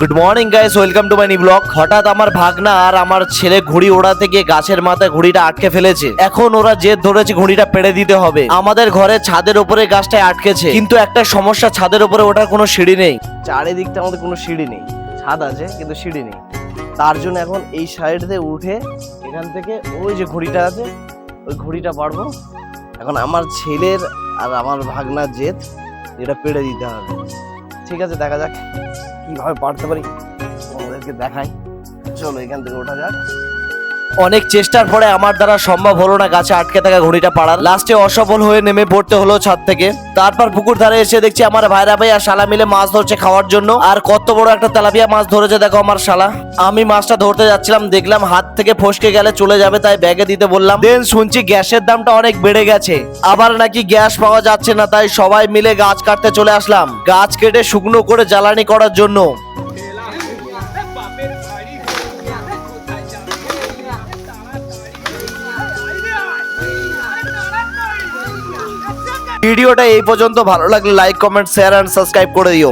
Good morning guys, welcome to my new blog. হঠাৎ আমার ভাগনা আর আমার ছেলে ঘুড়ি ওড়াতে গিয়ে গাছের মাথায় ঘুড়িটা আটকে ফেলেছে। এখন ওরা জেদ ধরেছে ঘুড়িটা পেড়ে দিতে হবে। আমাদের ঘরের ছাদের উপরে গাছটায় আটকেছে, কিন্তু একটা সমস্যা, ছাদের উপরে ওঠার কোনো সিঁড়ি নেই। চারিদিকটা আমাদের কোনো সিঁড়ি নেই, ছাদ আছে কিন্তু সিঁড়ি নেই। তার জন্য এখন এই সাইড দিয়ে উঠে এখান থেকে ওই যে ঘুড়িটা আছে ওই ঘুড়িটা পারবো। এখন আমার ছেলের আর আমার ভাগনার জেদ, এটা পেড়ে দিতে হবে। ঠিক আছে, দেখা যাক কিভাবে পারতে পারি, আমাদেরকে দেখাই। চলো এখান থেকে ওঠা যাক। অনেক চেষ্টার পরে আমার দ্বারা সম্ভব হলো না গাছে আটকে থাকা ঘুড়িটা পাড়ার। লাস্টে অসফল হয়ে নেমে পড়তে হলো ছাদ থেকে। তারপর পুকুর ধারে এসে দেখছি আমার ভাইরা ভাই আর শালা মিলে মাছ ধরছে খাওয়ার জন্য। আর কত বড় একটা তেলাপিয়া মাছ ধরেছে দেখো আমার শালা। আমি মাছটা ধরতে যাচ্ছিলাম, দেখলাম হাত থেকে ফসকে গেলে চলে যাবে, তাই ব্যাগে দিতে বললাম। দেন শুনছি গ্যাসের দামটা অনেক বেড়ে গেছে, আবার নাকি গ্যাস পাওয়া যাচ্ছে না, তাই সবাই মিলে গাছ কাটতে চলে আসলাম, গাছ কেটে শুকনো করে জ্বালানি করার জন্য। ভিডিওটা এই পর্যন্ত, ভালো লাগলে like, comment, share and subscribe করে দিও।